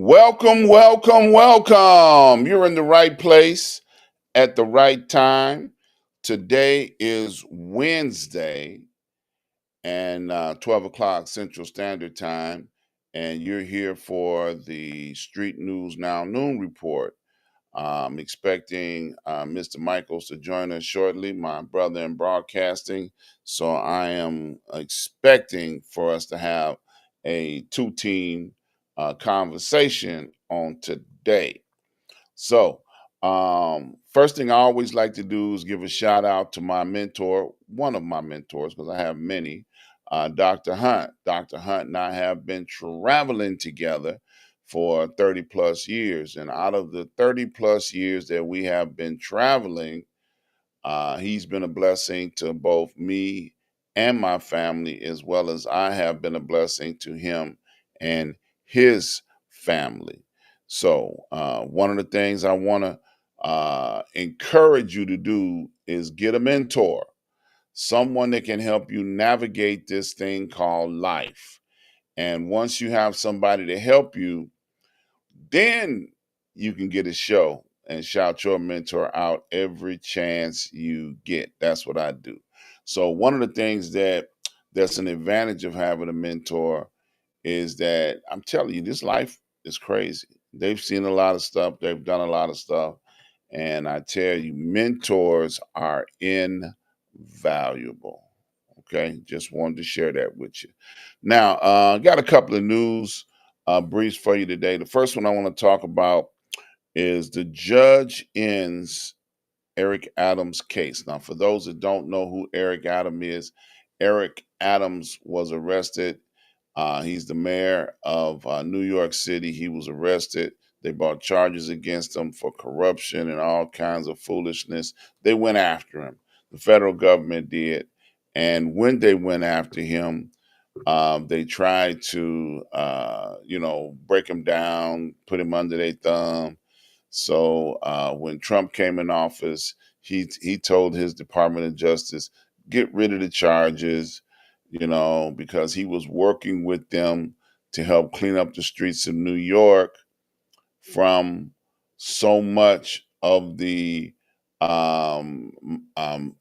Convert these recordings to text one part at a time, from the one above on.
Welcome, welcome, welcome. You're in the right place at the right time. Today is Wednesday and 12 o'clock Central Standard Time, and you're here for the Street News Now Noon Report. I'm expecting Mr. Michaels to join us shortly, my brother in broadcasting. So I am expecting for us to have a two-team conversation on today. So, first thing I always like to do is give a shout out to my mentor, one of my mentors, because I have many, Dr. Hunt. Dr. Hunt and I have been traveling together for 30 plus years. And out of the 30 plus years that we have been traveling, he's been a blessing to both me and my family, as well as I have been a blessing to him and his family. So, one of the things I want to encourage you to do is get a mentor, someone that can help you navigate this thing called life. And once you have somebody to help you, then you can get a show and shout your mentor out every chance you get. That's what I do. So one of the things that's an advantage of having a mentor is that I'm telling you, this life is crazy. They've seen a lot of stuff, they've done a lot of stuff. And I tell you, mentors are invaluable. Okay, just wanted to share that with you. Now, got a couple of news briefs for you today. The first one I want to talk about is the judge ends Eric Adams' case. Now, for those that don't know who Eric Adams is, Eric Adams was arrested. He's the mayor of New York City. He was arrested. They brought charges against him for corruption and all kinds of foolishness. They went after him. The federal government did. And when they went after him, they tried to, break him down, put him under their thumb. So when Trump came in office, he told his Department of Justice, get rid of the charges, because he was working with them to help clean up the streets of New York from so much of the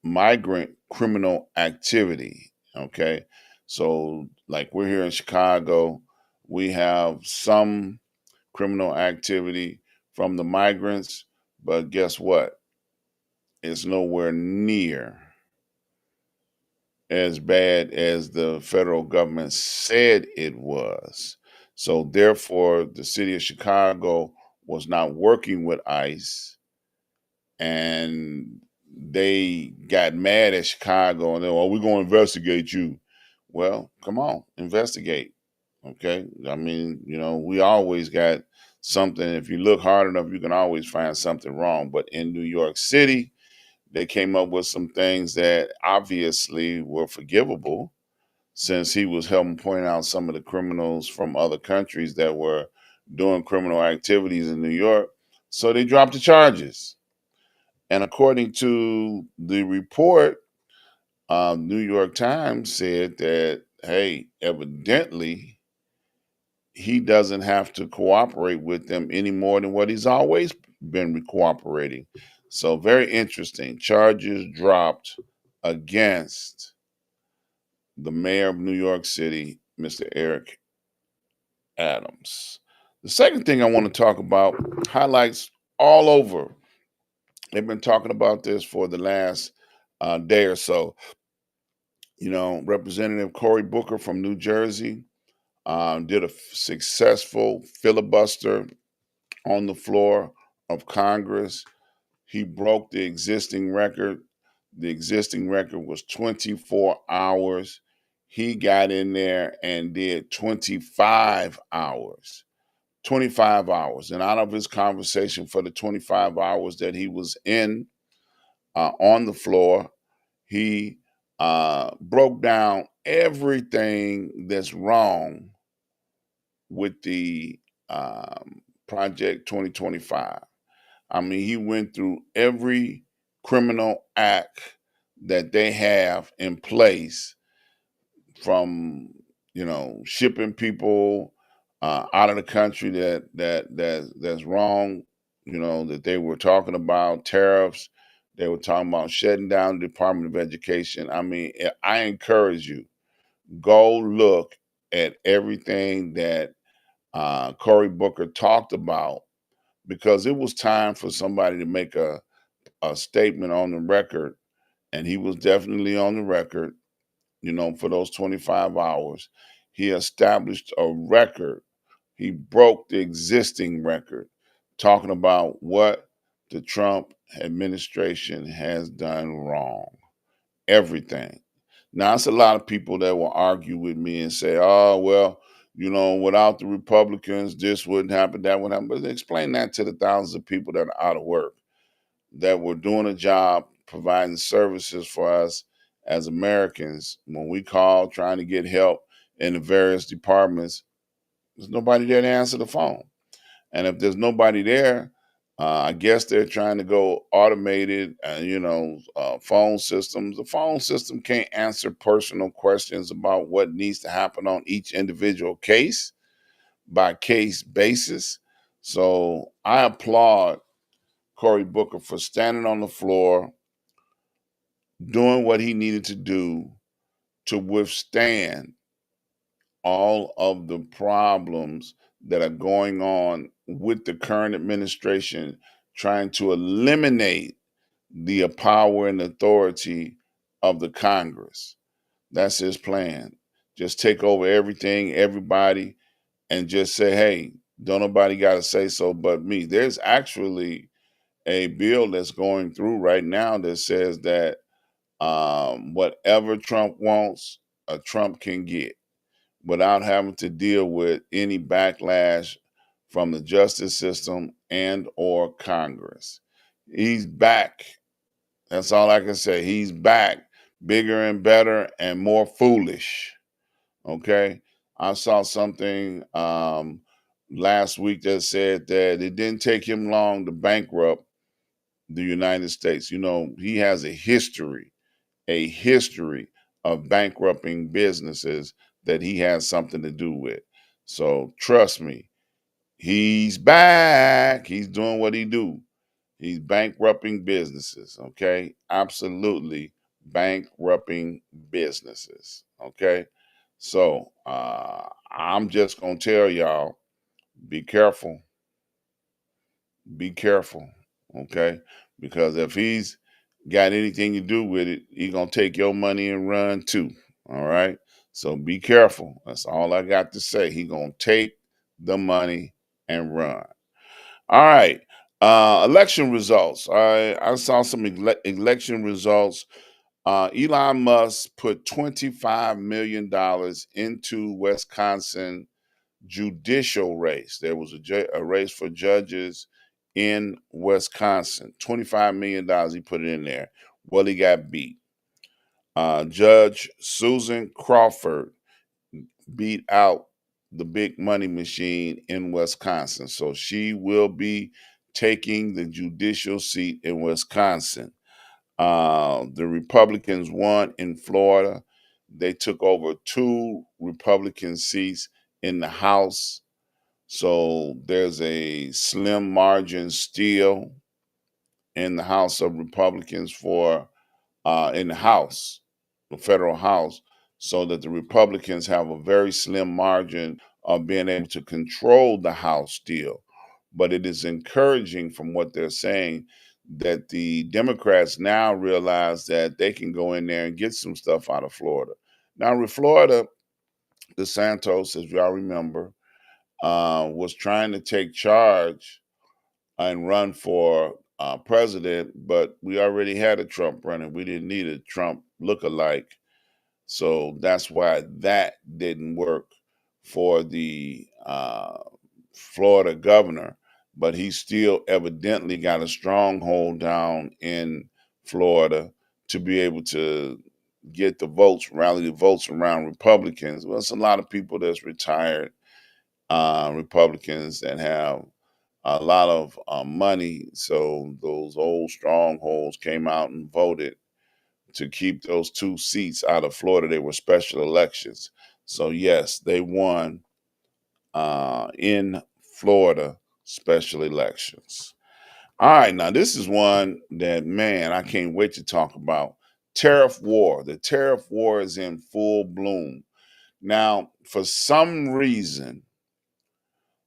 migrant criminal activity. Okay. So, like we're here in Chicago, we have some criminal activity from the migrants, but guess what? It's nowhere near as bad as the federal government said it was. So, therefore, the city of Chicago was not working with ICE, and they got mad at Chicago and they, well, we're going to investigate you. Well, come on, investigate. Okay. I mean, we always got something. If you look hard enough, you can always find something wrong. But in New York City, they came up with some things that obviously were forgivable, since he was helping point out some of the criminals from other countries that were doing criminal activities in New York. So they dropped the charges. And according to the report, New York Times said that, hey, evidently he doesn't have to cooperate with them any more than what he's always been cooperating. So very interesting. Charges dropped against the mayor of New York City, Mr. Eric Adams. The second thing I want to talk about, highlights all over. They've been talking about this for the last day or so. Representative Cory Booker from New Jersey did a successful filibuster on the floor of Congress. He broke the existing record. The existing record was 24 hours. He got in there and did 25 hours. 25 hours. And out of his conversation for the 25 hours that he was in on the floor, he broke down everything that's wrong with the Project 2025. I mean, he went through every criminal act that they have in place, from, shipping people out of the country that's wrong. That they were talking about tariffs. They were talking about shutting down the Department of Education. I mean, I encourage you, go look at everything that Cory Booker talked about, because it was time for somebody to make a statement on the record, and he was definitely on the record. For those 25 hours, he established a record. He broke the existing record, talking about what the Trump administration has done wrong. Everything. Now, it's a lot of people that will argue with me and say, oh, well, without the Republicans, this wouldn't happen, that wouldn't happen. But explain that to the thousands of people that are out of work, that were doing a job, providing services for us as Americans. When we call trying to get help in the various departments, there's nobody there to answer the phone. And if there's nobody there, I guess they're trying to go automated, phone systems. The phone system can't answer personal questions about what needs to happen on each individual case by case basis. So I applaud Cory Booker for standing on the floor, doing what he needed to do to withstand all of the problems that are going on with the current administration, trying to eliminate the power and authority of the Congress. That's his plan. Just take over everything, everybody, and just say, hey, don't nobody got to say so but me. There's actually a bill that's going through right now that says that whatever Trump wants, Trump can get, without having to deal with any backlash from the justice system and or Congress. He's back. That's all I can say. He's back, bigger and better and more foolish. Okay. I saw something last week that said that it didn't take him long to bankrupt the United States. He has a history of bankrupting businesses that he has something to do with. So trust me, he's back. He's doing what he do. He's bankrupting businesses. Okay, absolutely bankrupting businesses. Okay, so I'm just gonna tell y'all, be careful. Be careful. Okay, because if he's got anything to do with it, he gonna take your money and run too. All right. So be careful. That's all I got to say. He gonna take the money and run. All right. Election results. I saw some election results. Elon Musk put $25 million into Wisconsin judicial race. There was a race for judges in Wisconsin. $25 million he put it in there. Well, he got beat. Judge Susan Crawford beat out the big money machine in Wisconsin. So she will be taking the judicial seat in Wisconsin. The Republicans won in Florida. They took over 2 Republican seats in the House. So there's a slim margin still in the House of Republicans for in the House, the federal House, so that the Republicans have a very slim margin of being able to control the House still. But it is encouraging from what they're saying that the Democrats now realize that they can go in there and get some stuff out of Florida. Now, with Florida, DeSantis, as y'all remember, was trying to take charge and run for president, but we already had a Trump running. We didn't need a Trump look-alike. So that's why that didn't work for the Florida governor. But he still evidently got a stronghold down in Florida to be able to get the votes, rally the votes around Republicans. Well, it's a lot of people that's retired Republicans that have a lot of money. So those old strongholds came out and voted to keep those 2 seats out of Florida. They were special elections. So yes, they won in Florida special elections. All right, now this is one that, man, I can't wait to talk about. Tariff War. The tariff war is in full bloom. Now, for some reason,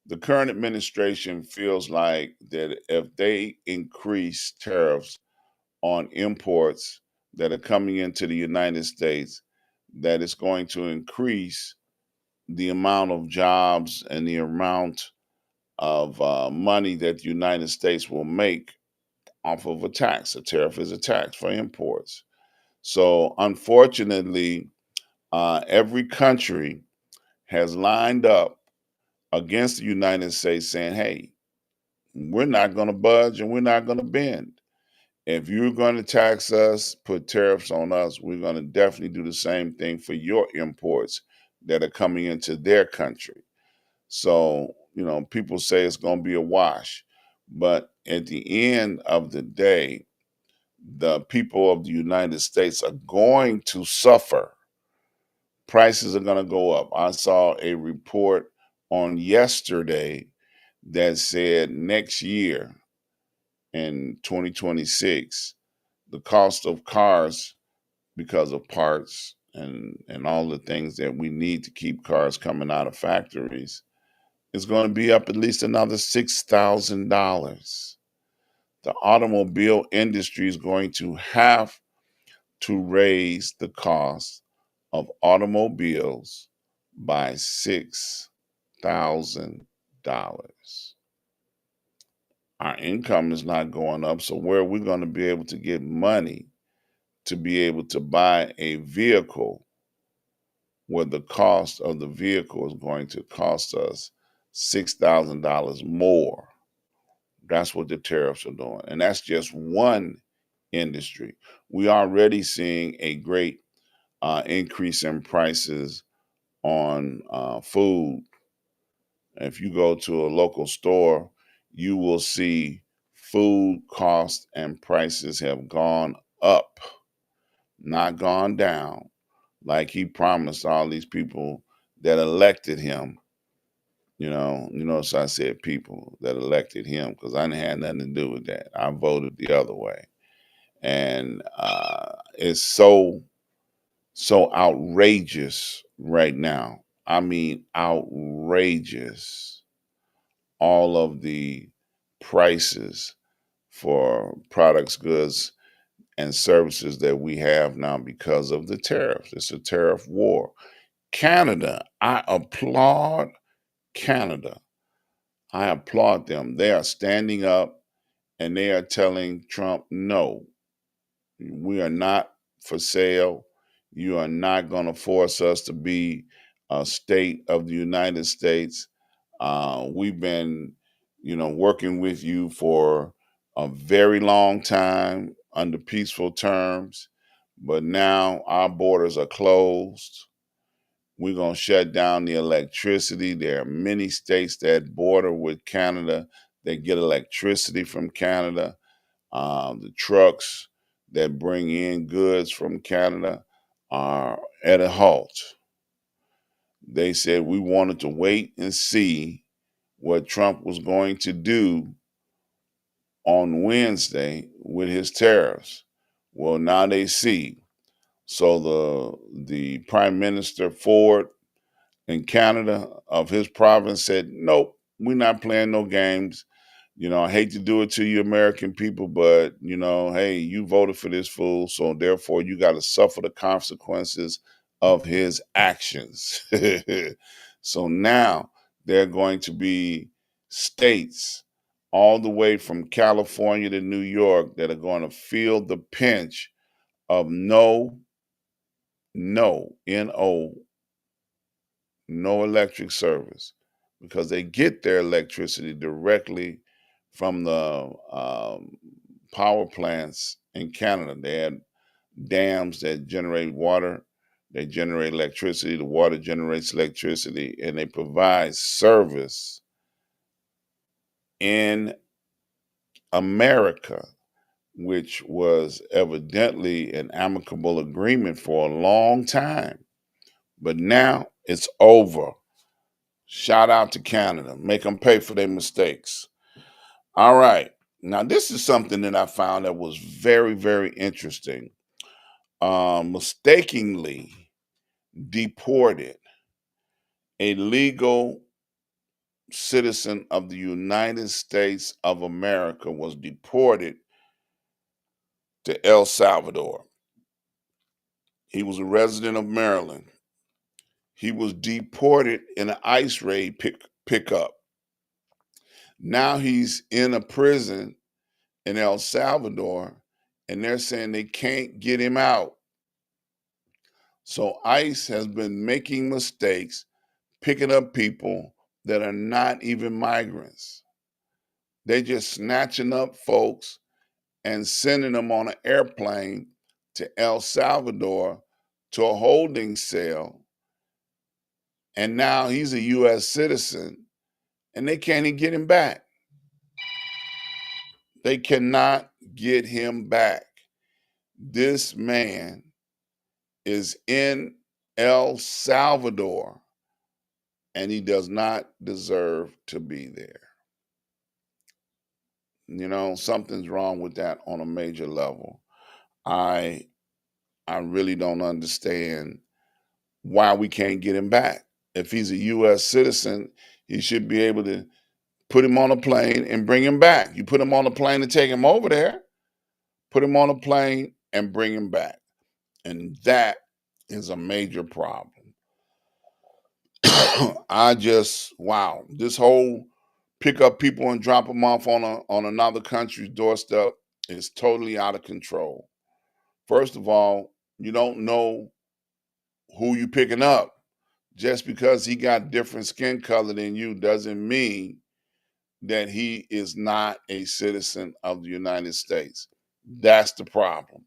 the current administration feels like that if they increase tariffs on imports that are coming into the United States, that it's going to increase the amount of jobs and the amount of money that the United States will make off of a tax. A tariff is a tax for imports. So, unfortunately, every country has lined up against the United States saying, hey, we're not going to budge and we're not going to bend. If you're going to tax us, put tariffs on us, we're going to definitely do the same thing for your imports that are coming into their country. So, people say it's going to be a wash. But at the end of the day, the people of the United States are going to suffer. Prices are going to go up. I saw a report on yesterday that said next year in 2026, the cost of cars, because of parts and all the things that we need to keep cars coming out of factories, is going to be up at least another $6,000. The automobile industry is going to have to raise the cost of automobiles by $6,000. Our income is not going up, so where are we going to be able to get money to be able to buy a vehicle where the cost of the vehicle is going to cost us $6,000 more? That's what the tariffs are doing. And that's just one industry. We are already seeing a great increase in prices on food. If you go to a local store, you will see food costs and prices have gone up, not gone down, like he promised all these people that elected him. So I said people that elected him because I didn't have nothing to do with that. I voted the other way. And it's so outrageous right now. I mean, outrageous. All of the prices for products, goods, and services that we have now because of the tariffs. It's a tariff war. Canada, I applaud Canada. I applaud them. They are standing up and they are telling Trump, no, we are not for sale. You are not going to force us to be a state of the United States. We've been, working with you for a very long time under peaceful terms, but now our borders are closed. We're going to shut down the electricity. There are many states that border with Canada that get electricity from Canada. The trucks that bring in goods from Canada are at a halt. They said we wanted to wait and see what Trump was going to do on Wednesday with his tariffs. Well, now they see. So the Prime Minister Ford in Canada of his province said, nope, we're not playing no games. I hate to do it to you American people, but, hey, you voted for this fool, so therefore you got to suffer the consequences of his actions. So now there are going to be states all the way from California to New York that are going to feel the pinch of no, no electric service, because they get their electricity directly from the power plants in Canada. They had dams that generate water, they generate electricity, the water generates electricity, and they provide service in America, which was evidently an amicable agreement for a long time. But now it's over. Shout out to Canada. Make them pay for their mistakes. All right. Now, this is something that I found that was very, very interesting. Mistakenly deported a legal citizen of the United States of America was deported to El Salvador. He was a resident of Maryland. He was deported in an ICE raid pickup. Now he's in a prison in El Salvador, and they're saying they can't get him out. So ICE has been making mistakes, picking up people that are not even migrants. They just snatching up folks and sending them on an airplane to El Salvador to a holding cell. And now he's a US citizen and they can't even get him back. They cannot get him back. This man is in El Salvador and he does not deserve to be there. You know, something's wrong with that on a major level. I I really don't understand why we can't get him back. If he's a US citizen, he should be able to put him on a plane and bring him back. You put him on a plane to take him over there, put him on a plane and bring him back. And that is a major problem. Wow, this whole pick up people and drop them off on another country's doorstep is totally out of control. First of all, you don't know who you picking up. Just because he got different skin color than you doesn't mean that he is not a citizen of the United States. That's the problem.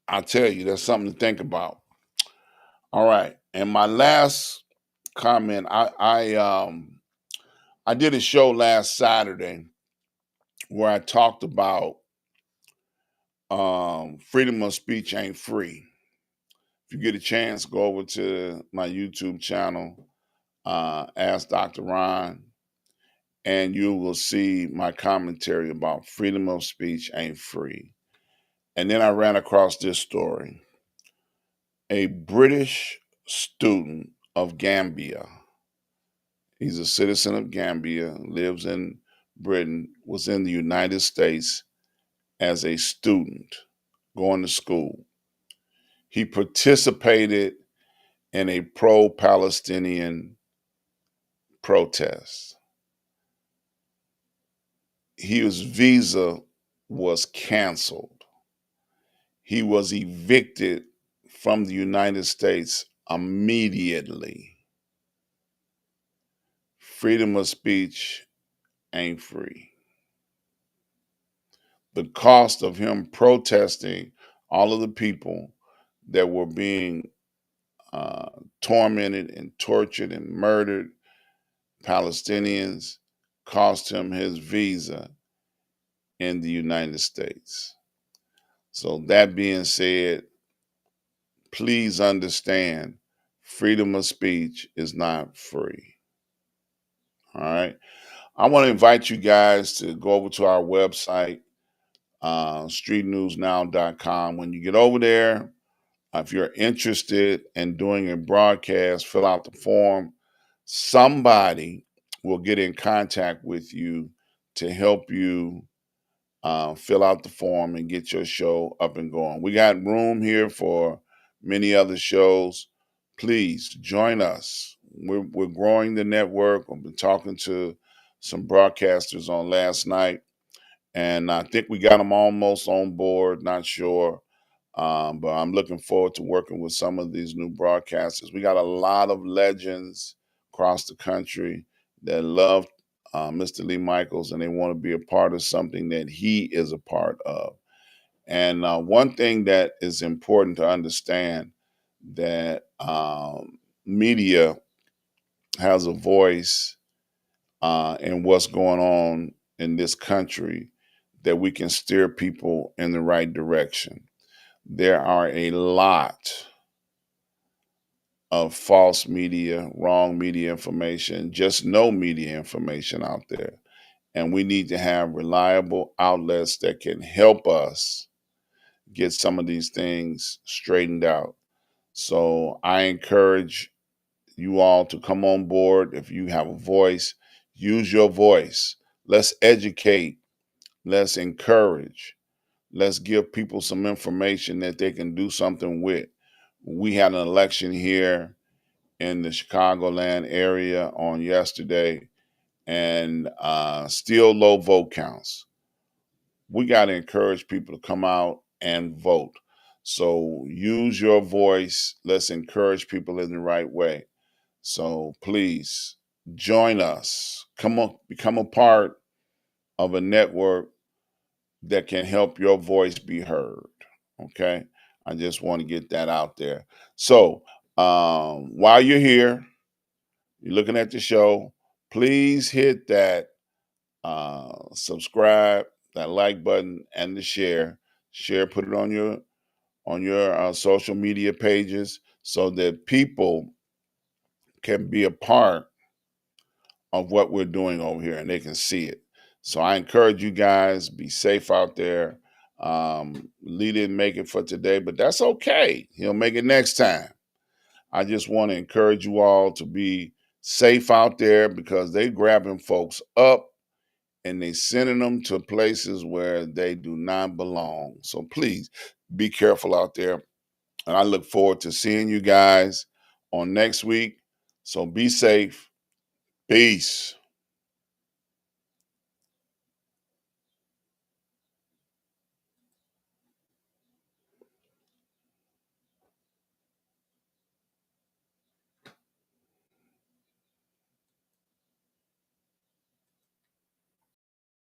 I tell you, that's something to think about. All right. And my last comment, I did a show last Saturday where I talked about freedom of speech ain't free. If you get a chance, go over to my YouTube channel, Ask Dr.Ron, and you will see my commentary about freedom of speech ain't free. And then I ran across this story. A British student of Gambia, he's a citizen of Gambia, lives in Britain, was in the United States as a student going to school. He participated in a pro-Palestinian protest. His visa was canceled. He was evicted from the United States immediately. Freedom of speech ain't free. The cost of him protesting all of the people that were being tormented and tortured and murdered, Palestinians, cost him his visa in the United States. So, that being said, please understand freedom of speech is not free. All right. I want to invite you guys to go over to our website, streetnewsnow.com. When you get over there, if you're interested in doing a broadcast, fill out the form. Somebody will get in contact with you to help you fill out the form and get your show up and going. We got room here for many other shows. Please join us. We're growing the network. I've been talking to some broadcasters on last night, and I think we got them almost on board. Not sure, but I'm looking forward to working with some of these new broadcasters. We got a lot of legends across the country that love Mr. Lee Michaels, and they want to be a part of something that he is a part of. And one thing that is important to understand that media has a voice in what's going on in this country, that we can steer people in the right direction. There are a lot of false media, wrong media information, just no media information out there. And we need to have reliable outlets that can help us get some of these things straightened out. So I encourage you all to come on board. If you have a voice, use your voice. Let's educate, let's encourage, let's give people some information that they can do something with. We had an election here in the Chicagoland area on yesterday, and still low vote counts. We got to encourage people to come out and vote. So use your voice. Let's encourage people in the right way. So please join us. Come on, become a part of a network that can help your voice be heard. Okay. I just want to get that out there. So while you're here, you're looking at the show, please hit that subscribe, that like button, and the share. Share, put it on your social media pages so that people can be a part of what we're doing over here and they can see it. So I encourage you guys, be safe out there. Lee didn't make it for today, but that's okay. He'll make it next time. I just want to encourage you all to be safe out there because they're grabbing folks up and they sending them to places where they do not belong. So please be careful out there. And I look forward to seeing you guys on next week. So be safe. Peace.